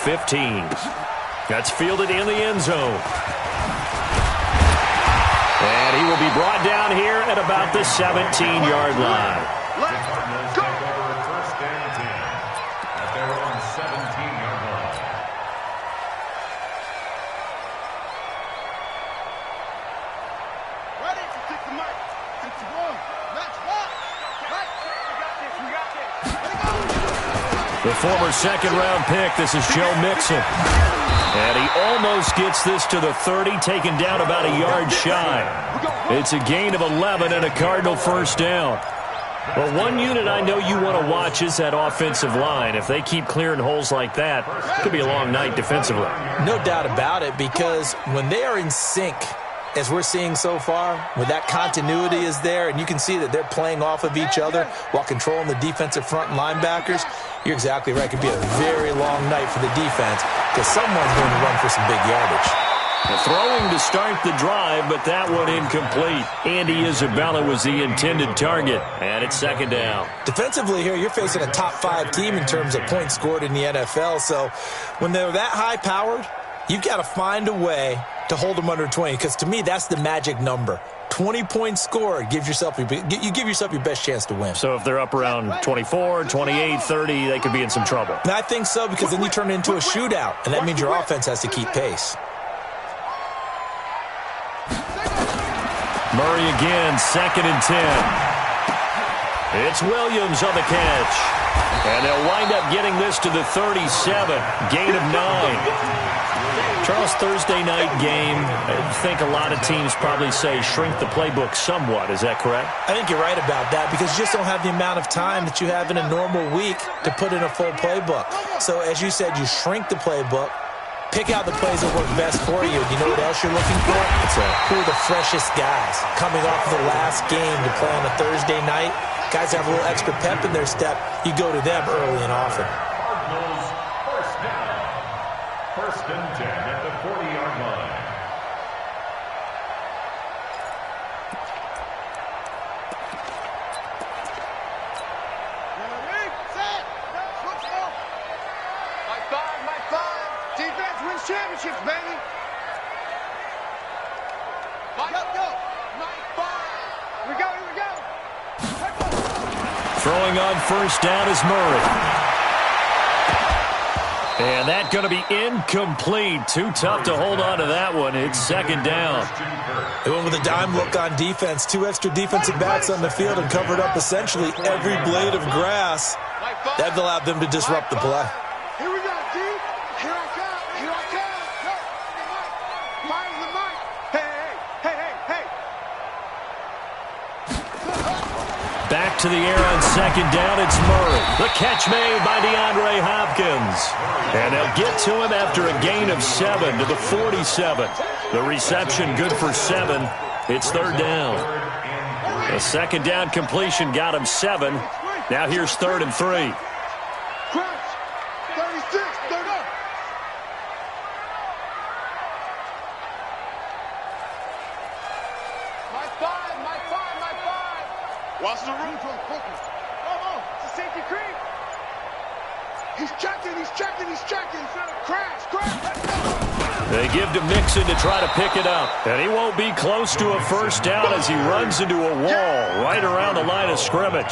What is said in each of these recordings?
15. That's fielded in the end zone. And he will be brought down here at about the 17-yard line. Let's go. First and 10 at their own 17-yard line. Ready to take the mic. 51. Let's walk. Right. We got this. The former second-round pick, this is Joe Mixon. And he almost gets this to the 30, taken down about a yard shy. It's a gain of 11 and a Cardinal first down. But one unit I know you want to watch is that offensive line. If they keep clearing holes like that, it could be a long night defensively. No doubt about it, because when they are in sync, as we're seeing so far, when that continuity is there and you can see that they're playing off of each other while controlling the defensive front and linebackers, you're exactly right. It could be a very long night for the defense because someone's going to run for some big yardage. Throwing to start the drive, but that one incomplete. Andy Isabella was the intended target, and it's second down. Defensively here, you're facing a top-5 team in terms of points scored in the NFL, so when they're that high-powered, you've got to find a way to hold them under 20, because to me, that's the magic number. 20 points scored, you give yourself your best chance to win. So if they're up around 24, 28, 30, they could be in some trouble. And I think so, because then you turn it into a shootout, and that means your offense has to keep pace. Murray again, second and 10. It's Williams on the catch. And they'll wind up getting this to the 37. Gain of 9. Charles, Thursday night game, I think a lot of teams probably say shrink the playbook somewhat. Is that correct? I think you're right about that, because you just don't have the amount of time that you have in a normal week to put in a full playbook. So as you said, you shrink the playbook, pick out the plays that work best for you. You know what else you're looking for? Who are the freshest guys coming off of the last game to play on a Thursday night? Guys have a little extra pep in their step. You go to them early and often. Cardinals first down. First and 10 at the 40-yard line. Ready, set, let's go. My five. Defense wins championships, baby. Go. My five. Here we go. Throwing on first down is Murray. And that's going to be incomplete. Too tough to hold on to that one. It's second down. They went with a dime look on defense. 2 extra defensive backs on the field and covered up essentially every blade of grass. That allowed them to disrupt the play. Here we go, D. Here I come. Go. Fire the mic. Hey. Back to the air on second down, it's Murray. The catch made by DeAndre Hopkins. And they'll get to him after a gain of 7 to the 47. The reception good for 7. It's third down. The second down completion got him 7. Now here's third and 3. Crouch. 36. Third up. My five. Watch the room. Focus. Oh, it's a safety creep. He's checking. Crash. They give to Mixon to try to pick it up. And he won't be close to a first down as he runs into a wall right around the line of scrimmage.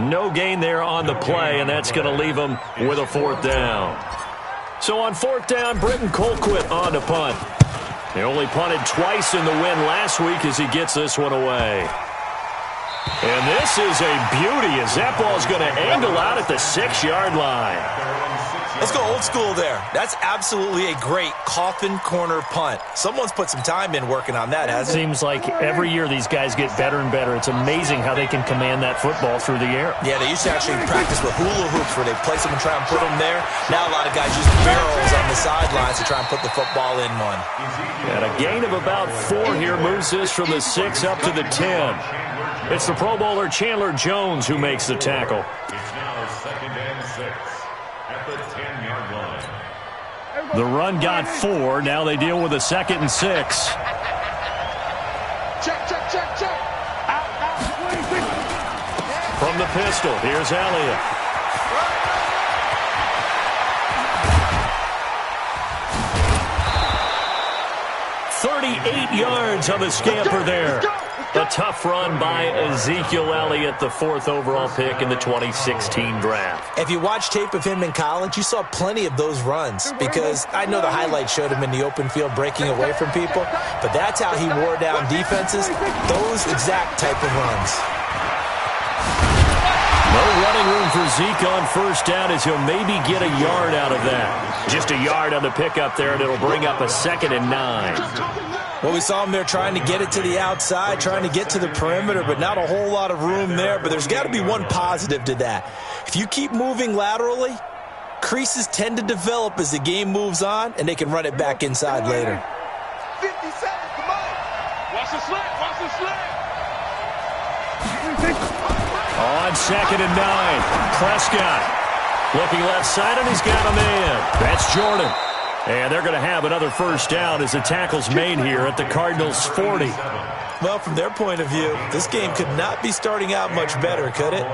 No gain there on the play, and that's going to leave him with a fourth down. So on fourth down, Britton Colquitt on to punt. He only punted twice in the win last week as he gets this one away. And this is a beauty as that ball's going to angle out at the 6-yard line. Let's go old school there. That's absolutely a great coffin corner punt. Someone's put some time in working on that, hasn't it? Seems like every year these guys get better and better. It's amazing how they can command that football through the air. Yeah, they used to actually practice with hula hoops where they place them and try and put them there. Now a lot of guys use barrels on the sidelines to try and put the football in one. And a gain of about 4 here moves this from the 6 up to the 10. It's the Pro Bowler Chandler Jones who makes the tackle. It's now second and 6 at the 10-yard line. The run got 4. Now they deal with a 2nd and 6. Check. Out. From the pistol, here's Elliott. 38 yards on the scamper there. A tough run by Ezekiel Elliott, the 4th overall pick in the 2016 draft. If you watch tape of him in college, you saw plenty of those runs, because I know the highlights showed him in the open field breaking away from people, but that's how he wore down defenses, those exact type of runs. No running room for Zeke on first down, as he'll maybe get a yard out of that. Just a yard on the pickup there, and it'll bring up a 2nd and 9. Well, we saw him there trying to get it to the outside, trying to get to the perimeter, but not a whole lot of room there. But there's got to be one positive to that. If you keep moving laterally, creases tend to develop as the game moves on, and they can run it back inside later. 50 seconds, come on. Watch the slant, watch the slant. On 2nd and 9, Prescott looking left side, and he's got a man. That's Jordan. And they're going to have another first down as the tackle's made here at the Cardinals' 40. Well, from their point of view, this game could not be starting out much better, could it?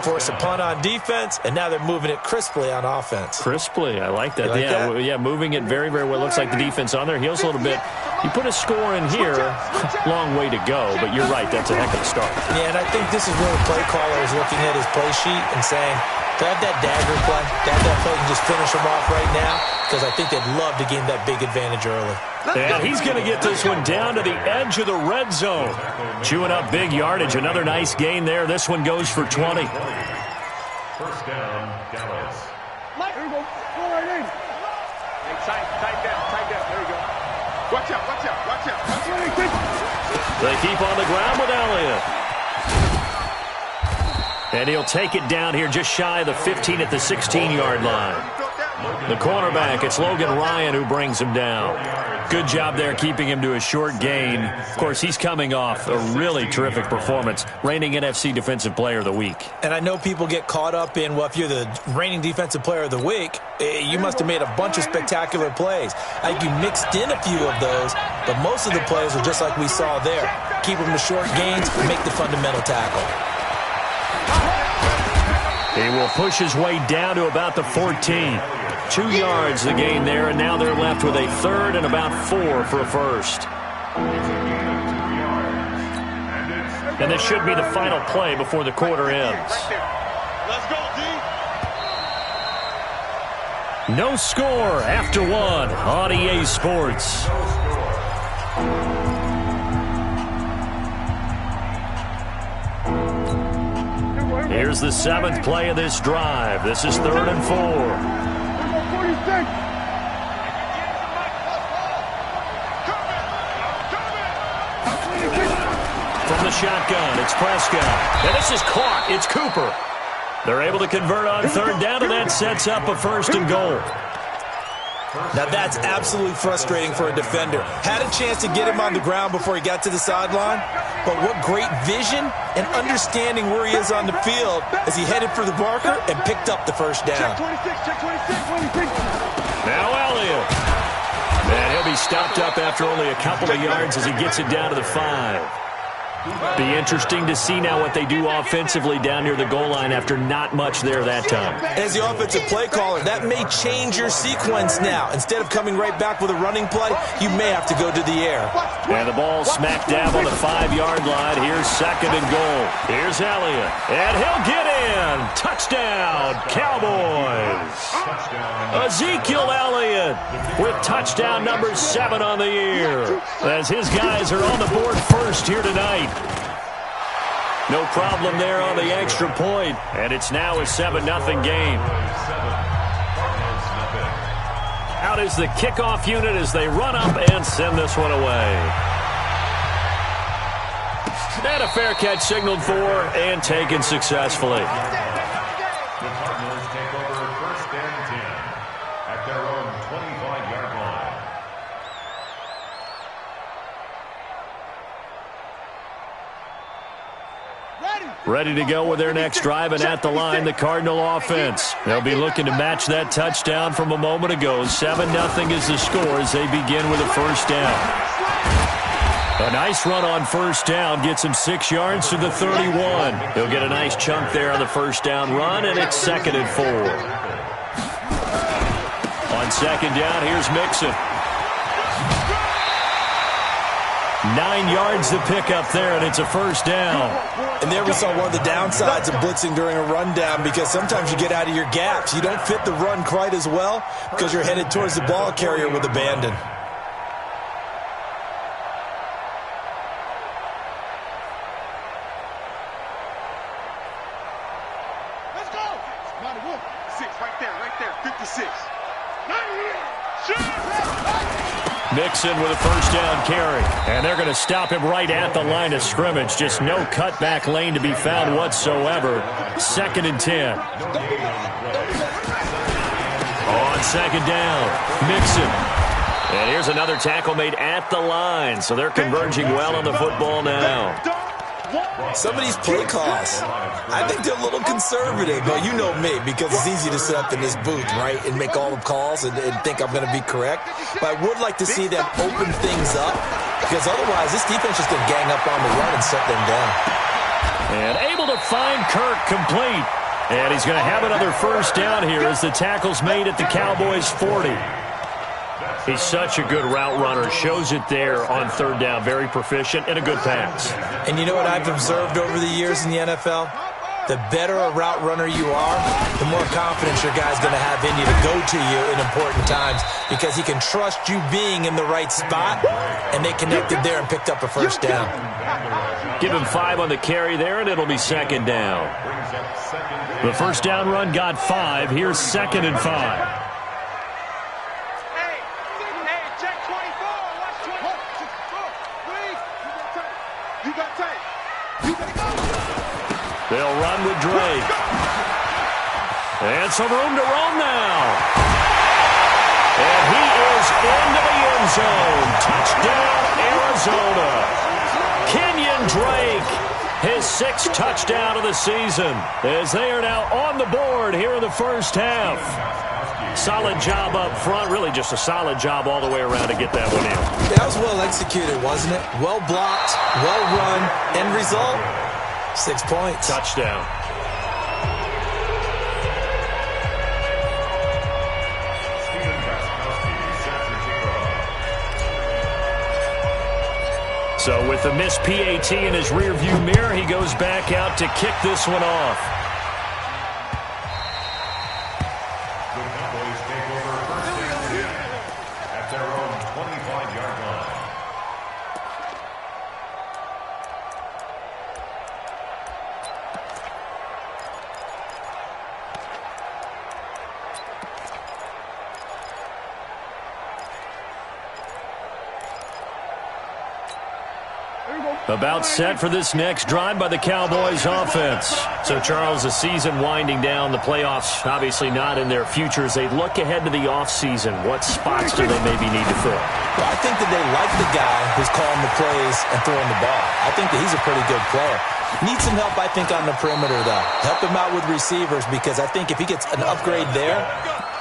Force a punt on defense, and now they're moving it crisply on offense. Crisply, I like that. You like that? Yeah, moving it very, very well. Looks like the defense on their heels a little bit. You put a score in here, long way to go, but you're right, that's a heck of a start. Yeah, and I think this is where the play caller is looking at his play sheet and saying, to have that dagger play, to have that play and just finish them off right now, because I think they'd love to gain that big advantage early. And he's going to get this one down to the edge of the red zone. Chewing up big yardage. Another nice gain there. This one goes for 20. First down, Dallas. There you go. Go right in. Hey, tight down. There you go. Watch out, watch out, watch out. They keep on the ground with Elliott. And he'll take it down here just shy of the 15 at the 16-yard line. The cornerback, it's Logan Ryan who brings him down. Good job there keeping him to a short gain. Of course, he's coming off a really terrific performance, reigning NFC Defensive Player of the Week. And I know people get caught up in, well, if you're the reigning Defensive Player of the Week, you must have made a bunch of spectacular plays. I think you mixed in a few of those, but most of the plays are just like we saw there. Keep them to short gains, make the fundamental tackle. He will push his way down to about the 14. 2 yards the gain there, and now they're left with a 3rd and about 4 for a first. And this should be the final play before the quarter ends. Let's go, D. No score after 1 on EA Sports. Here's the 7th play of this drive. This is 3rd and 4. From the shotgun, it's Prescott. And this is caught. It's Cooper. They're able to convert on 3rd down, and that sets up a 1st and goal. Now that's absolutely frustrating for a defender. Had a chance to get him on the ground before he got to the sideline, but what great vision and understanding where he is on the field as he headed for the marker and picked up the first down. Check 26. Now Elliott. And he'll be stopped up after only a couple of yards as he gets it down to the 5. Be interesting to see now what they do offensively down near the goal line after not much there that time. As the offensive play caller, that may change your sequence now. Instead of coming right back with a running play, you may have to go to the air. And the ball smack dab on the 5-yard line. Here's 2nd and goal. Here's Elliott. And he'll get in. Touchdown, Cowboys. Ezekiel Elliott with touchdown number 7 on the year, as his guys are on the board first here tonight. No problem there on the extra point, and it's now a 7-0 game. Out is the kickoff unit as they run up and send this one away. And a fair catch signaled for and taken successfully. The Cardinals take over 1st and 10 at their own 25-yard line. Ready to go with their next drive, and at the line, the Cardinal offense. They'll be looking to match that touchdown from a moment ago. 7-0 is the score as they begin with a first down. A nice run on first down gets him 6 yards to the 31. He'll get a nice chunk there on the first down run, and it's 2nd and 4. On 2nd down, here's Mixon. 9 yards to pick up there, and it's a first down. And there we saw one of the downsides of blitzing during a rundown, because sometimes you get out of your gaps. You don't fit the run quite as well because you're headed towards the ball carrier with abandon. Let's go. 91. 6, right there. 56. 98. Mixon with a first down carry. And they're going to stop him right at the line of scrimmage. Just no cutback lane to be found whatsoever. 2nd and 10. On 2nd down, Mixon. And here's another tackle made at the line. So they're converging well on the football now. Some of these play calls, I think they're a little conservative, but you know me, because it's easy to sit up in this booth, right, and make all the calls and think I'm going to be correct. But I would like to see them open things up, because otherwise this defense is going to gang up on the run and shut them down. And able to find Kirk complete. And he's going to have another first down here as the tackle's made at the Cowboys' 40. He's such a good route runner. Shows it there on 3rd down. Very proficient and a good pass. And you know what I've observed over the years in the NFL? The better a route runner you are, the more confidence your guy's going to have in you to go to you in important times, because he can trust you being in the right spot, and they connected there and picked up a first down. Give him 5 on the carry there, and it'll be 2nd down. The first down run got 5. Here's 2nd and 5. They'll run with Drake. And some room to roam now. And he is into the end zone. Touchdown, Arizona. Kenyon Drake, his 6th touchdown of the season, as they are now on the board here in the first half. Solid job up front. Really just a solid job all the way around to get that one in. That was well executed, wasn't it? Well blocked, well run. End result? 6 points. Touchdown. So with the missed PAT in his rearview mirror, he goes back out to kick this one off. The Cowboys take over 1st and 10 at their own 25-yard line. About set for this next drive by the Cowboys offense. So, Charles, the season winding down, the playoffs obviously not in their futures. They look ahead to the offseason. What spots do they maybe need to fill? Well, I think that they like the guy who's calling the plays and throwing the ball. I think that he's a pretty good player. Needs some help, I think, on the perimeter, though. Help him out with receivers, because I think if he gets an upgrade there,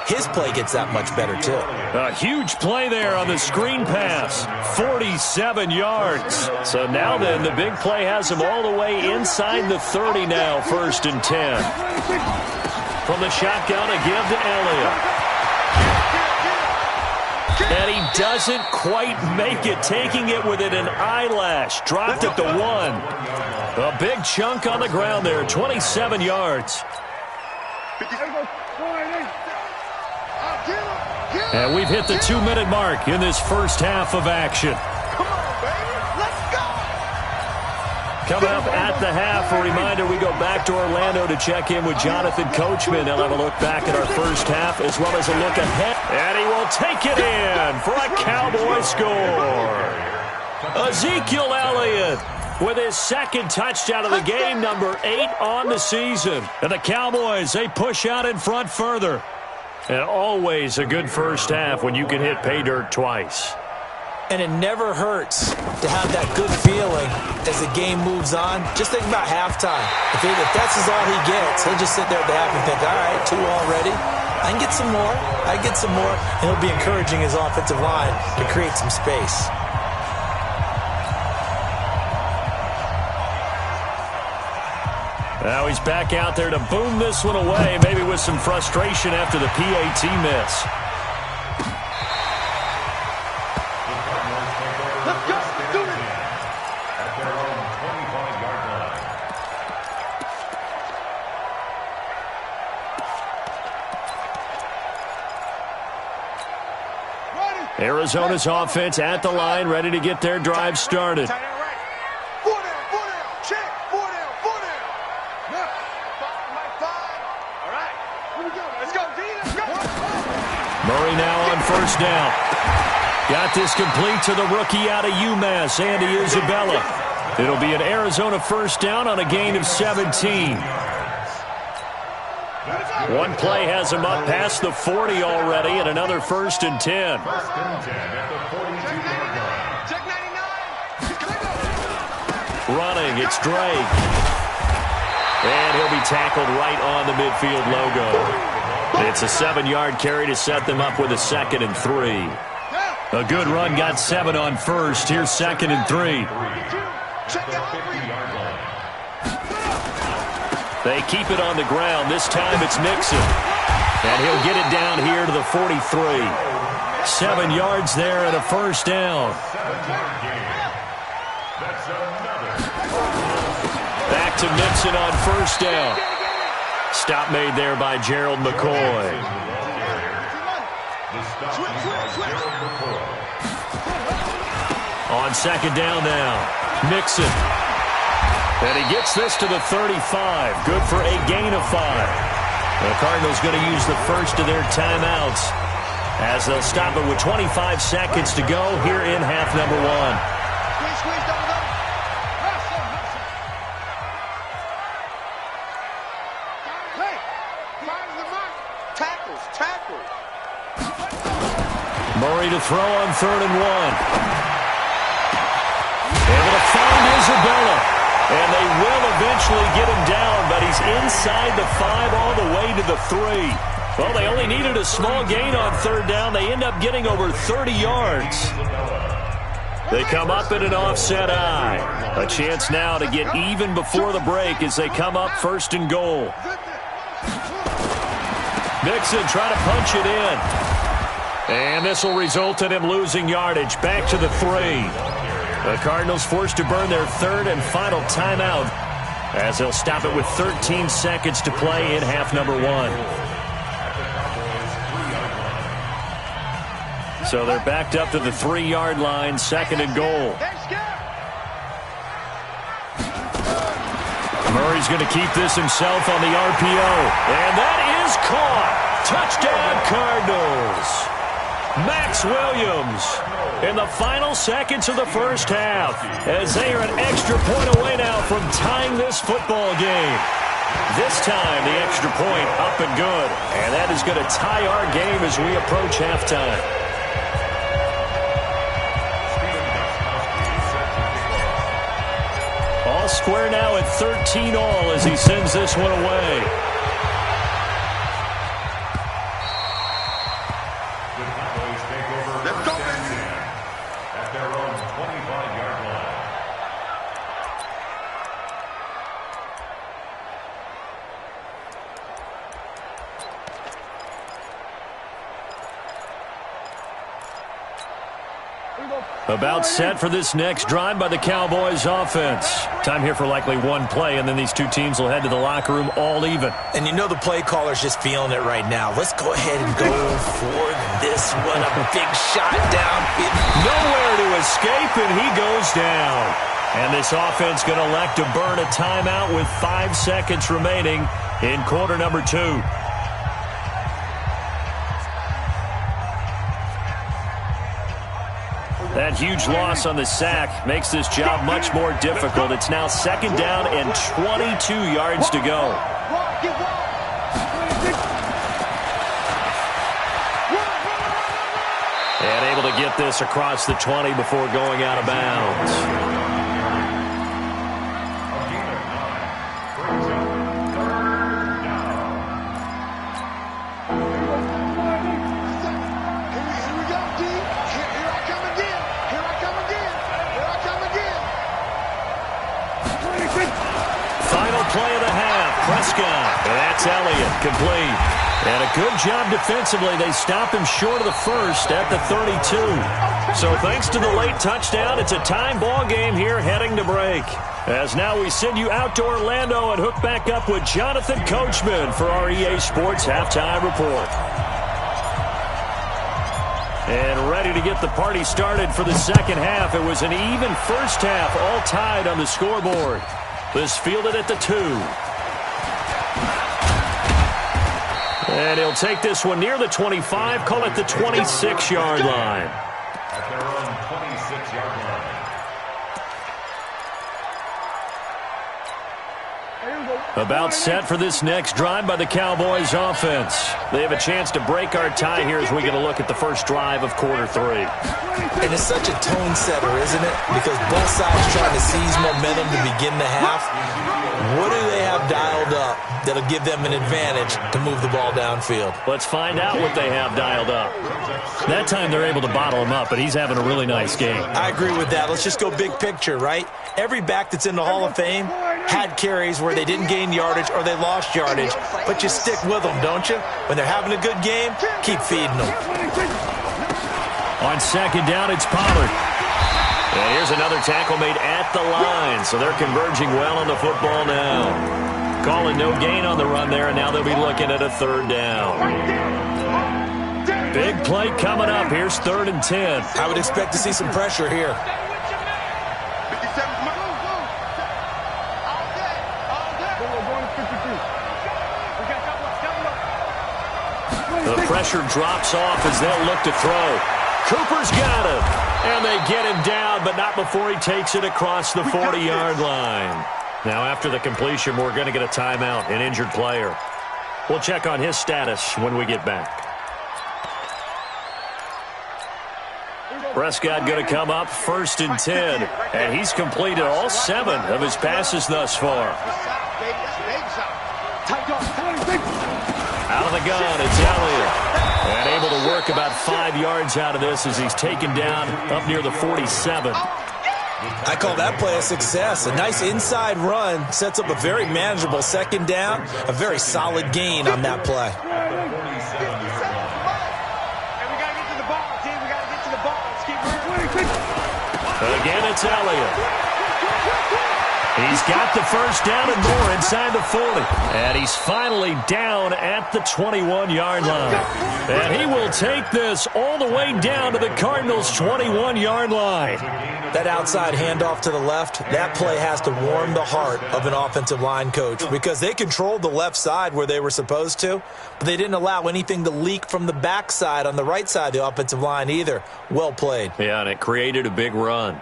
his play gets that much better, too. A huge play there on the screen pass. 47 yards. So now then, the big play has him all the way inside the 30 now, 1st and 10. From the shotgun, a give to Elliott. And he doesn't quite make it, taking it within an eyelash. Dropped at the 1. A big chunk on the ground there, 27 yards. And we've hit the 2-minute mark in this first half of action. Come on, baby. Let's go. Coming up at the half, a reminder, we go back to Orlando to check in with Jonathan Coachman. They'll have a look back at our first half as well as a look ahead. And he will take it in for a Cowboy score. Ezekiel Elliott with his 2nd touchdown of the game, number 8 on the season. And the Cowboys, they push out in front further. And always a good first half when you can hit pay dirt twice. And it never hurts to have that good feeling as the game moves on. Just think about halftime. If that's all he gets, he'll just sit there at the half and think, all right, 2 already. I can get some more. I can get some more. And he'll be encouraging his offensive line to create some space. Now he's back out there to boom this one away, maybe with some frustration after the PAT miss. Let's go. Do it. Arizona's offense at the line, ready to get their drive started. Four down, check, four down. Five. All right, here we go. Let's go, D, let's go. Murray now on first down. Got this complete to the rookie out of UMass, Andy Isabella. It'll be an Arizona first down on a gain of 17. One play has him up past the 40 already, and another 1st and 10. First and 10 at the 42-yard line. Check 99. Running, it's Drake. And he'll be tackled right on the midfield logo. It's a 7-yard carry to set them up with a 2nd and 3. A good run got 7 on first. Here's 2nd and 3. Check the 50-yard line. They keep it on the ground. This time it's Mixon. And he'll get it down here to the 43. 7 yards there and a first down. 7-yard gain. That's another. Back to Mixon on first down. Stop made there by Gerald McCoy. The stop made by Gerald McCoy. On 2nd down now. Mixon. And he gets this to the 35. Good for a gain of 5. The Cardinals going to use the first of their timeouts as they'll stop it with 25 seconds to go here in half number 1. Squeeze, double. Hey, find the mark. Tackles. Murray to throw on 3rd and 1. Able to find Isabella. And they will eventually get him down, but he's inside the 5 all the way to the 3. Well, they only needed a small gain on 3rd down. They end up getting over 30 yards. They come up in an offset eye. A chance now to get even before the break as they come up 1st and goal. Mixon trying to punch it in. And this will result in him losing yardage. Back to the 3. The Cardinals forced to burn their 3rd and final timeout as they'll stop it with 13 seconds to play in half number 1. So they're backed up to the 3-yard line, 2nd and goal. Murray's going to keep this himself on the RPO. And that is caught. Touchdown, Cardinals. Max Williams in the final seconds of the first half as they are an extra point away now from tying this football game. This time the extra point up and good, and that is going to tie our game as we approach halftime. All square now at 13 all as he sends this one away. About set for this next drive by the Cowboys offense. Time here for likely one play, and then these two teams will head to the locker room all even. And you know the play caller's just feeling it right now. Let's go ahead and go for this one. A big shot downfield. Nowhere to escape, and he goes down. And this offense going to elect to burn a timeout with 5 seconds remaining in quarter number 2. That huge loss on the sack makes this job much more difficult. It's now 2nd down and 22 yards to go. And able to get this across the 20 before going out of bounds. Play of the half. Prescott. That's Elliott. Complete. And a good job defensively. They stop him short of the first at the 32. So thanks to the late touchdown, it's a time ball game here heading to break. As now we send you out to Orlando and hook back up with Jonathan Coachman for our EA Sports Halftime Report. And ready to get the party started for the second half. It was an even first half, all tied on the scoreboard. This fielded at the 2. And he'll take this one near the 25, call it the 26-yard line. At their own 26-yard line. About set for this next drive by the Cowboys offense. They have a chance to break our tie here as we get a look at the first drive of quarter 3. And it's such a tone setter, isn't it? Because both sides trying to seize momentum to begin the half. What do they have dialed up that'll give them an advantage to move the ball downfield? Let's find out what they have dialed up. That time they're able to bottle him up, but he's having a really nice game. I agree with that. Let's just go big picture, right? Every back that's in the Hall of Fame had carries where they didn't gain yardage or they lost yardage, but you stick with them, don't you? When they're having a good game, keep feeding them. On second down, it's Pollard. And here's another tackle made at the line, so they're converging well on the football now. Calling no gain on the run there, and now they'll be looking at a third down. Big play coming up. Here's 3rd and 10. I would expect to see some pressure here. The pressure drops off as they'll look to throw. Cooper's got him, and they get him down, but not before he takes it across the 40-yard line. Now, after the completion, we're going to get a timeout, an injured player. We'll check on his status when we get back. Prescott going to come up 1st and 10, and he's completed all 7 of his passes thus far. Out of the gun, it's Elliott. And able to work about 5 yards out of this as he's taken down up near the 47. I call that play a success. A nice inside run sets up a very manageable second down, a very solid gain on that play. Again, it's Elliott. He's got the first down and more inside the 40. And he's finally down at the 21-yard line. And he will take this all the way down to the Cardinals' 21-yard line. That outside handoff to the left, that play has to warm the heart of an offensive line coach because they controlled the left side where they were supposed to, but they didn't allow anything to leak from the backside on the right side of the offensive line either. Well played. Yeah, and it created a big run.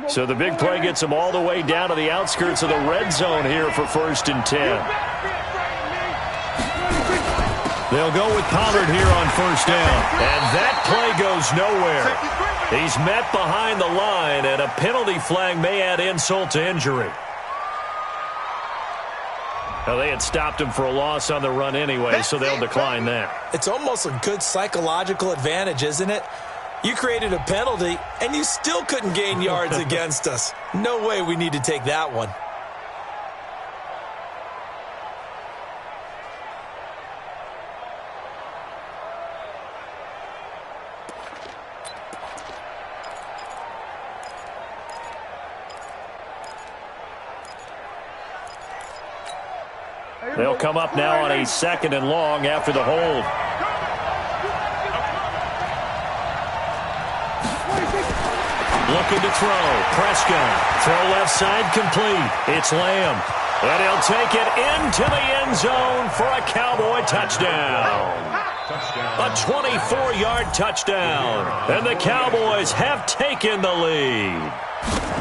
So the big play gets them all the way down to the outskirts of the red zone here for 1st and 10. They'll go with Pollard here on 1st down. And that play goes nowhere. He's met behind the line, and a penalty flag may add insult to injury. Now, they had stopped him for a loss on the run anyway, so they'll decline that. It's almost a good psychological advantage, isn't it? You created a penalty, and you still couldn't gain yards against us. No way we need to take that one. They'll come up now on a 2nd and long after the hold. Looking to throw. Prescott. Throw left side complete. It's Lamb. And he'll take it into the end zone for a Cowboy touchdown. A 24-yard touchdown. And the Cowboys have taken the lead.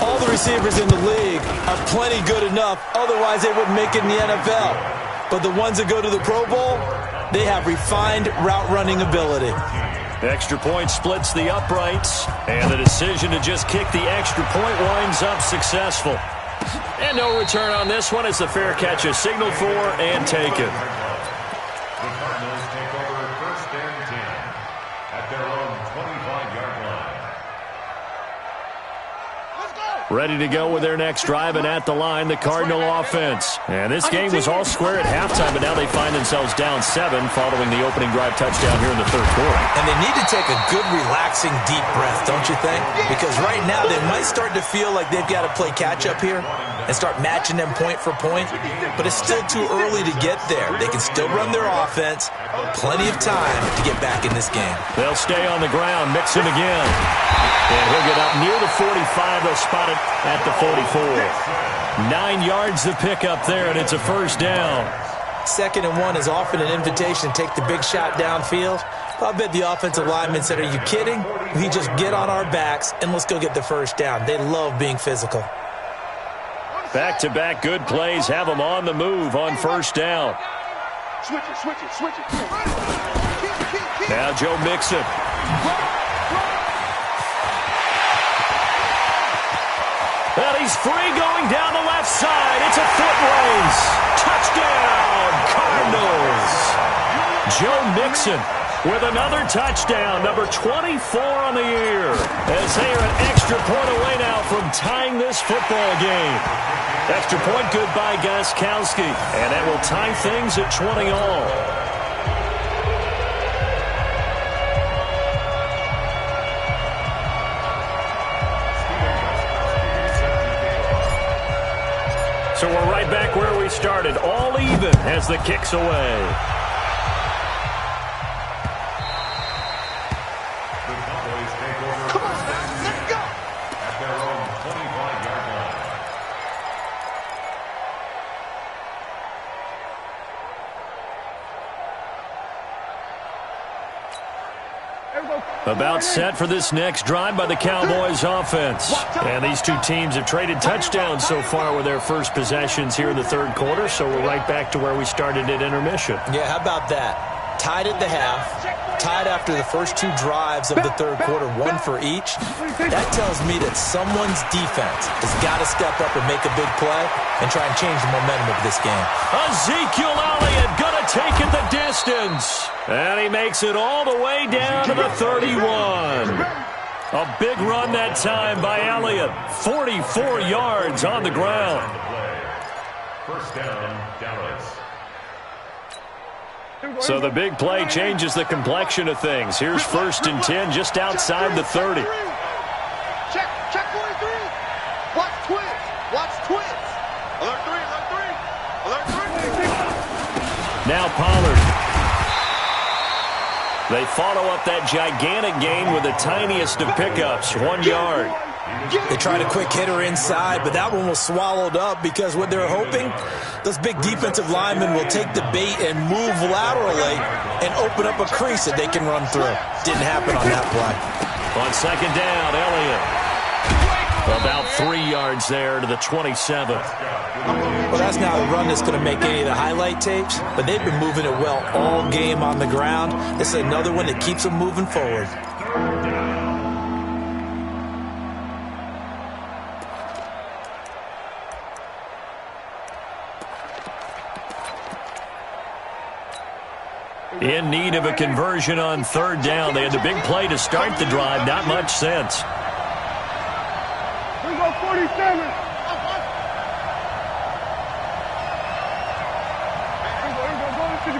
All the receivers in the league are plenty good enough. Otherwise, they wouldn't make it in the NFL. But the ones that go to the Pro Bowl, they have refined route running ability. Extra point splits the uprights, and the decision to just kick the extra point winds up successful. And no return on this one as the fair catch is signaled for and taken. The Cardinals take over 1st and 10 at their own 25-yard line. Let's go! Ready to go with their next drive, and at the line, the Cardinal offense. And this game was all square at halftime, but now they find themselves down 7 following the opening drive touchdown here in the third quarter. And they need to take a good, relaxing, deep breath, don't you think? Because right now they might start to feel like they've got to play catch-up here and start matching them point for point, but it's still too early to get there. They can still run their offense. Plenty of time to get back in this game. They'll stay on the ground, mix him again. And he'll get up near the 45. They'll spot it at the 44. 9 yards to pick up there, and it's a first down. 2nd and 1 is often an invitation to take the big shot downfield. I bet the offensive lineman said, "Are you kidding? We just get on our backs and let's go get the first down." They love being physical. Back-to-back good plays have them on the move on first down. Switch it. Now Joe Mixon. Well, he's free going down the left side. It's a foot race. Touchdown, Cardinals. Joe Mixon with another touchdown, number 24 on the year, as they are an extra point away now from tying this football game. Extra point good by Gostkowski, and that will tie things at 20 all. So we're right back where we started, all even as the kick's away. The Cowboys take over. Come on, man, let's go. At their own 25-yard line. About set for this next drive by the Cowboys offense. And these two teams have traded touchdowns so far with their first possessions here in the third quarter, so we're right back to where we started at intermission. Yeah, how about that? Tied at the half, tied after the first 2 drives of the third quarter, 1 for each. That tells me that someone's defense has got to step up and make a big play and try and change the momentum of this game. Ezekiel Elliott gonna take it the distance. And he makes it all the way down to the 31. A big run that time by Elliott. 44 yards on the ground. First down, Dallas. So the big play changes the complexion of things. Here's 1st and 10 just outside the 30. Check 43. Watch twins. Alert 3. Now Pollard. They follow up that gigantic gain with the tiniest of pickups, 1 yard. They tried a quick hitter inside, but that one was swallowed up because what they're hoping, those big defensive linemen will take the bait and move laterally and open up a crease that they can run through. Didn't happen on that play. On 2nd down, Elliott. About 3 yards there to the 27. Well, that's not a run that's going to make any of the highlight tapes, but they've been moving it well all game on the ground. This is another one that keeps them moving forward. In need of a conversion on 3rd down. They had the big play to start the drive. Not much sense. We go 47.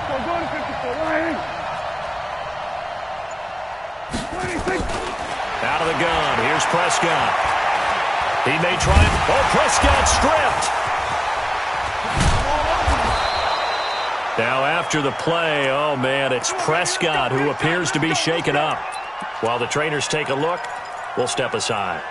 Go to 54. Ryan. 26. Out of the gun. Here's Prescott. He may try it. Oh, Prescott stripped. Now after the play, oh man, it's Prescott who appears to be shaken up. While the trainers take a look, we'll step aside.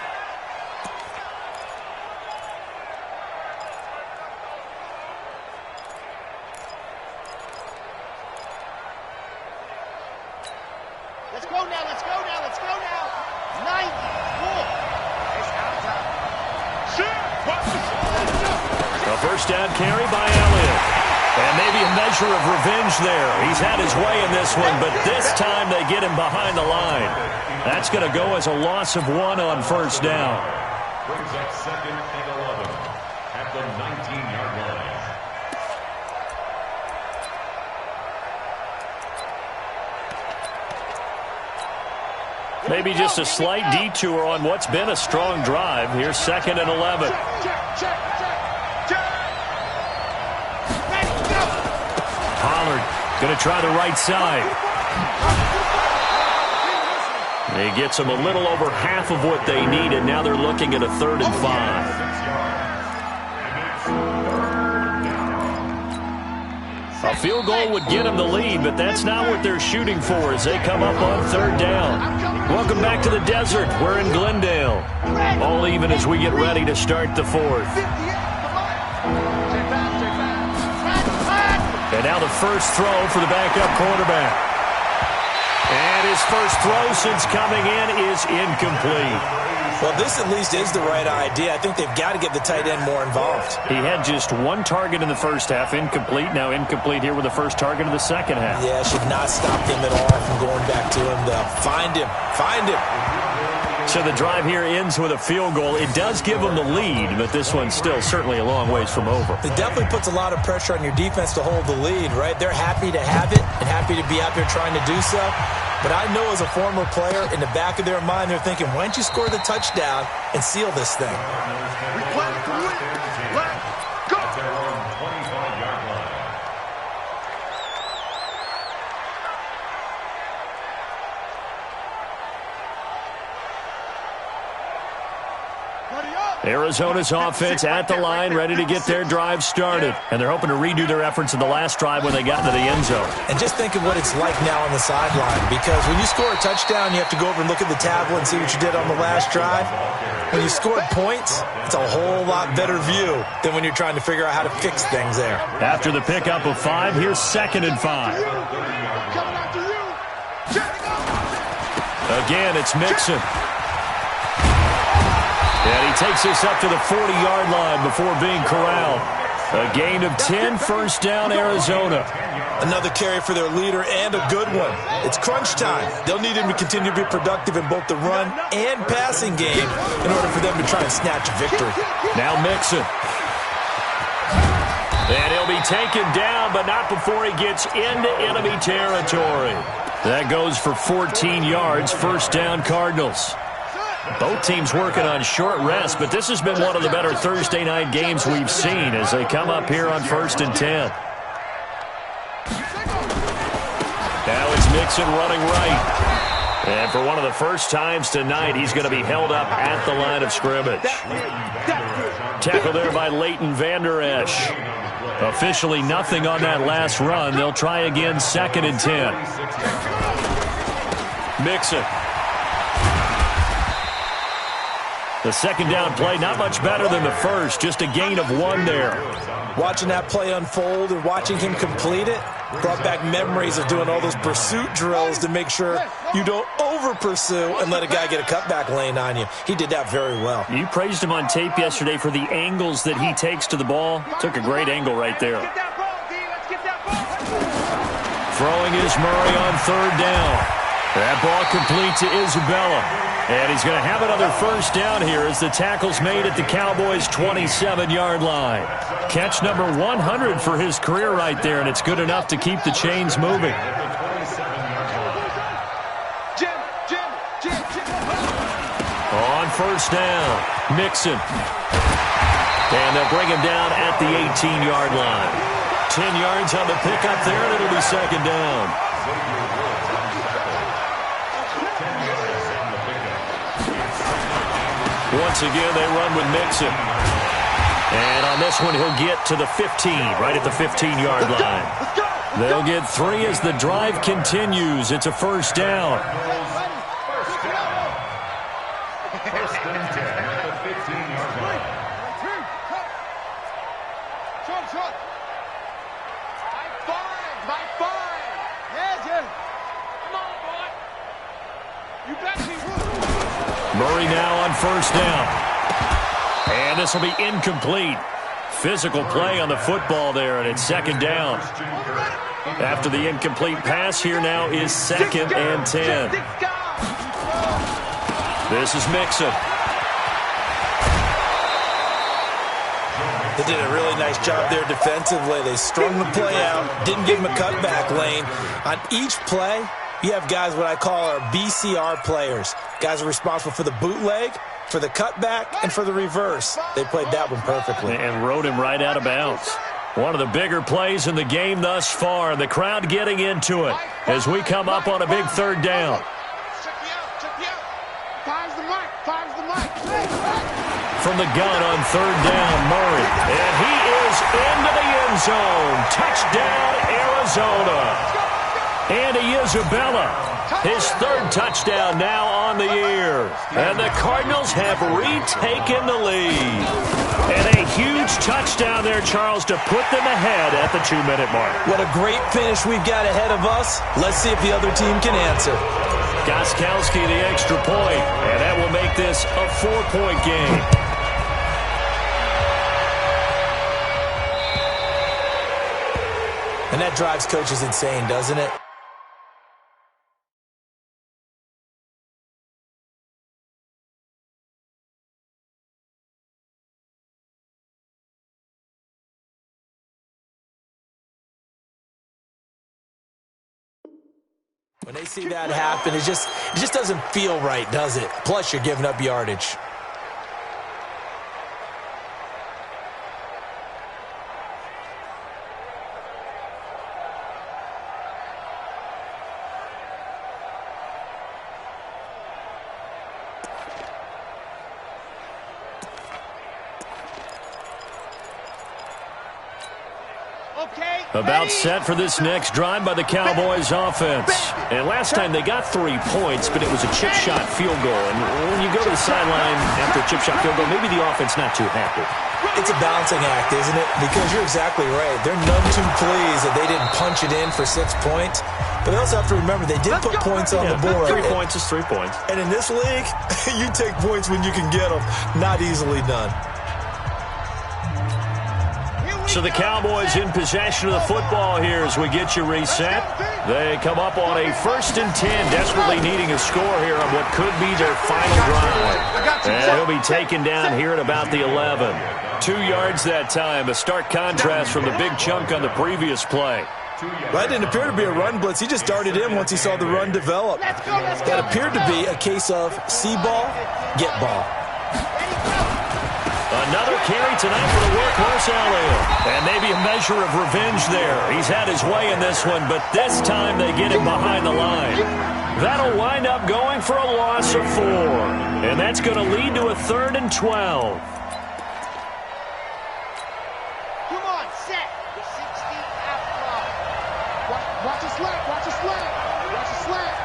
Let's go now. 94. It's out of time. A first down carry by Elliott. And maybe a measure of revenge there. He's had his way in this one, but this time they get him behind the line. That's going to go as a loss of 1 on first down. Brings up 2nd and 11 at the 19-yard line. Maybe just a slight detour on what's been a strong drive. Here's 2nd and 11. Pollard going to try the right side. He gets them a little over half of what they needed. Now they're looking at a 3rd and 5. A field goal would get them the lead, but that's not what they're shooting for as they come up on 3rd down. Welcome back to the desert. We're in Glendale. All even as we get ready to start the 4th. And now the first throw for the backup quarterback. And his first throw since coming in is incomplete. Well, this at least is the right idea. I think they've got to get the tight end more involved. He had just 1 target in the first half, incomplete. Now incomplete here with the first target of the second half. Yeah, should not stop him at all from going back to him, though. Find him. Find him. So the drive here ends with a field goal. It does give them the lead, but this one's still certainly a long ways from over. It definitely puts a lot of pressure on your defense to hold the lead, right? They're happy to have it and happy to be out there trying to do so. But I know as a former player, in the back of their mind, they're thinking, why don't you score the touchdown and seal this thing? We play to win. Let's go. At their own 25-yard line. Ready up. Arizona's offense at the line, ready to get their drive started. And they're hoping to redo their efforts in the last drive when they got into the end zone. And just think of what it's like now on the sideline, because when you score a touchdown, you have to go over and look at the tablet and see what you did on the last drive. When you score points, it's a whole lot better view than when you're trying to figure out how to fix things there. After the pickup of 5, here's 2nd and 5. Coming after you. Again, it's Mixon. And he takes this up to the 40-yard line before being corralled. A gain of 10, first down, Arizona. Another carry for their leader and a good one. It's crunch time. They'll need him to continue to be productive in both the run and passing game in order for them to try and snatch a victory. Now Mixon. And he'll be taken down, but not before he gets into enemy territory. That goes for 14 yards, first down, Cardinals. Both teams working on short rest, but this has been one of the better Thursday night games we've seen as they come up here on 1st and 10. Now it's Mixon running right. And for one of the first times tonight, he's going to be held up at the line of scrimmage. Tackled there by Leighton Vander Esch. Officially nothing on that last run. They'll try again, 2nd and 10. Mixon. The second down play, not much better than the first, just a gain of 1 there. Watching that play unfold and watching him complete it brought back memories of doing all those pursuit drills to make sure you don't over-pursue and let a guy get a cutback lane on you. He did that very well. You praised him on tape yesterday for the angles that he takes to the ball. Took a great angle right there. Throwing is Murray on 3rd down. That ball complete to Isabella. And he's going to have another first down here as the tackle's made at the Cowboys' 27-yard line. Catch number 100 for his career right there, and it's good enough to keep the chains moving. On first down, Mixon. And they'll bring him down at the 18-yard line. 10 yards on the pickup there, and it'll be 2nd down. Once again, they run with Mixon. And on this one, he'll get to the 15, right at the 15-yard line. They'll get 3 as the drive continues. It's a first down. First and 10 at the 15-yard line. Short. My five. Yeah, Jim. Come on, boy. You bet he will. Murray now on first down. And this will be incomplete. Physical play on the football there, and it's 2nd down. After the incomplete pass, here now is 2nd and 10. This is Mixon. They did a really nice job there defensively. They strung the play out, didn't give him a cutback lane. On each play, You have guys what I call our BCR players. Guys are responsible for the bootleg, for the cutback, and for the reverse. They played that one perfectly. And rode him right out of bounds. One of the bigger plays in the game thus far. The crowd getting into it as we come up on a big third down. From the gun on third down, Murray. And he is into the end zone. Touchdown, Arizona. Andy Isabella, his third touchdown now on the year. And the Cardinals have retaken the lead. And a huge touchdown there, Charles, to put them ahead at the 2-minute mark. What a great finish we've got ahead of us. Let's see if the other team can answer. Gostkowski the extra point, and that will make this a 4-point game. And that drives coaches insane, doesn't it? When they see that happen, it just doesn't feel right, does it? Plus, you're giving up yardage. About set for this next drive by the Cowboys offense. And last time they got 3 points, but it was a chip shot field goal. And when you go to the sideline after a chip shot field goal, maybe the offense not too happy. It's a balancing act, isn't it? Because you're exactly right. They're none too pleased that they didn't punch it in for 6 points. But they also have to remember they did put points on the board. 3 points is 3 points. And in this league, you take points when you can get them. Not easily done. So the Cowboys in possession of the football here as we get you reset. They come up on a 1st and 10, desperately needing a score here on what could be their final drive. And he'll be taken down here at about the 11. 2 yards that time, a stark contrast from the big chunk on the previous play. That didn't appear to be a run blitz. He just darted in once he saw the run develop. That appeared to be a case of see ball, get ball. Another carry tonight for the workhorse Elliott. And maybe a measure of revenge there. He's had his way in this one, but this time they get him behind the line. That'll wind up going for a loss of 4. And that's going to lead to a 3rd and 12. Come on, set. The 60 after line. Watch the slant. Watch the slant. Watch the slant.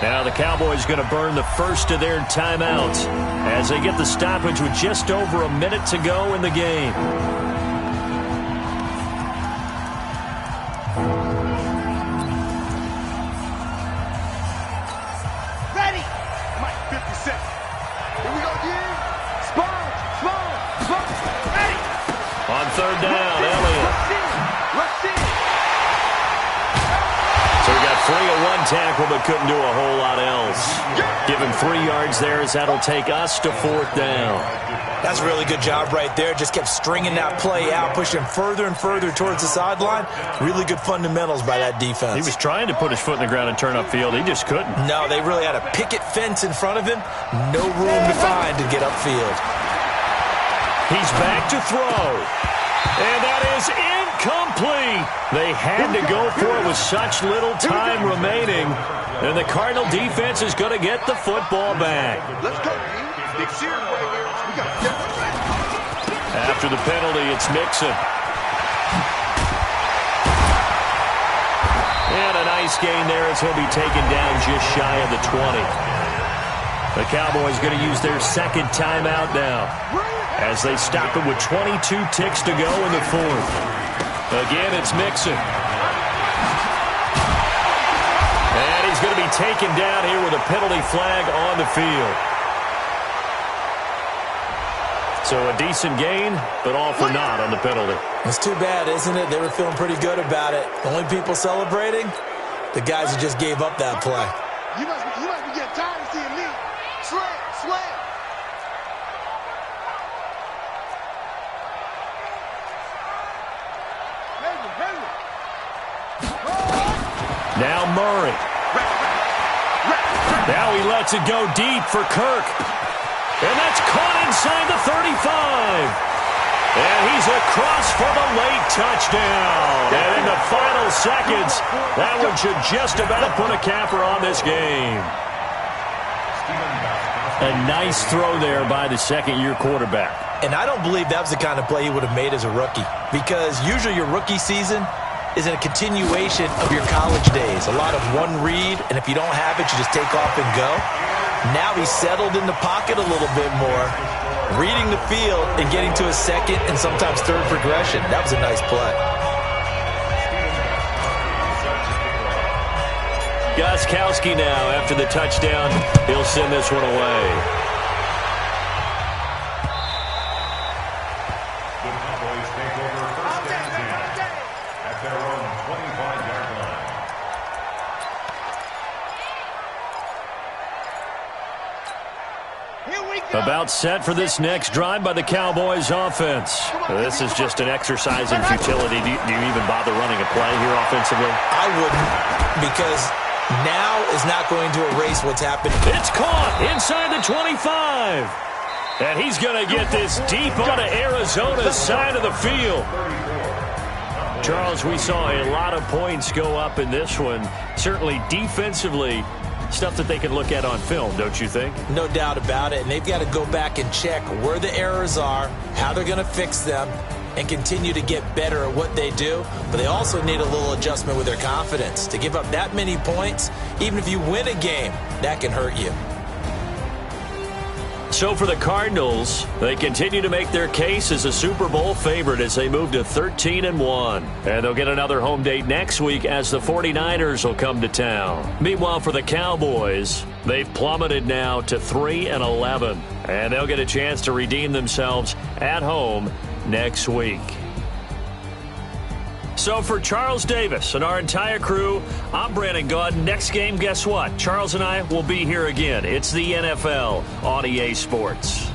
Now the Cowboys going to burn the first of their timeouts as they get the stoppage with just over a minute to go in the game. Ready. Mike, 50 seconds. Here we go again. Spawn. Ready. On third down, Elliott. Rush in. So we got 3 of 1 tackle, but couldn't do a whole lot else. Give him 3 yards there as that'll take us to 4th down. That's a really good job right there. Just kept stringing that play out, pushing further and further towards the sideline. Really good fundamentals by that defense. He was trying to put his foot in the ground and turn upfield. He just couldn't. No, they really had a picket fence in front of him. No room to find to get upfield. He's back to throw. And that is incomplete. They had to go for it with such little time remaining. And the Cardinal defense is going to get the football back. Let's go, man. Big series right here. We got to get After the penalty, it's Mixon. And a nice gain there as he'll be taken down just shy of the 20. The Cowboys going to use their 2nd timeout now as they stop it with 22 ticks to go in the 4th. Again, it's Mixon. And he's going to be taken down here with a penalty flag on the field. So a decent gain, but all for naught on the penalty. It's too bad, isn't it? They were feeling pretty good about it. The only people celebrating, the guys who just gave up that play. You must be getting tired of seeing me. Slam. Now Murray. Now he lets it go deep for Kirk. And that's caught inside the 35. And he's across for the late touchdown. And in the final seconds, that one should just about put a capper on this game. A nice throw there by the second-year quarterback. And I don't believe that was the kind of play he would have made as a rookie, because usually your rookie season is a continuation of your college days. A lot of one read, and if you don't have it, you just take off and go. Now he's settled in the pocket a little bit more, reading the field and getting to a second and sometimes third progression. That was a nice play. Gostkowski now, after the touchdown, he'll send this one away. The Cowboys take over first and 10 at their own 25-yard line. About set for this next drive by the Cowboys offense. This is just an exercise in futility. Do you even bother running a play here offensively? I wouldn't, because now is not going to erase what's happened. It's caught inside the 25. And he's going to get this deep onto Arizona's side of the field. Charles, we saw a lot of points go up in this one. Certainly defensively, stuff that they can look at on film, don't you think? No doubt about it. And they've got to go back and check where the errors are, how they're going to fix them, and continue to get better at what they do. But they also need a little adjustment with their confidence. To give up that many points, even if you win a game, that can hurt you. So for the Cardinals, they continue to make their case as a Super Bowl favorite as they move to 13-1. And they'll get another home date next week as the 49ers will come to town. Meanwhile, for the Cowboys, they've plummeted now to 3-11. And they'll get a chance to redeem themselves at home next week. So for Charles Davis and our entire crew, I'm Brandon Gaud. Next game, guess what? Charles and I will be here again. It's the NFL on EA Sports.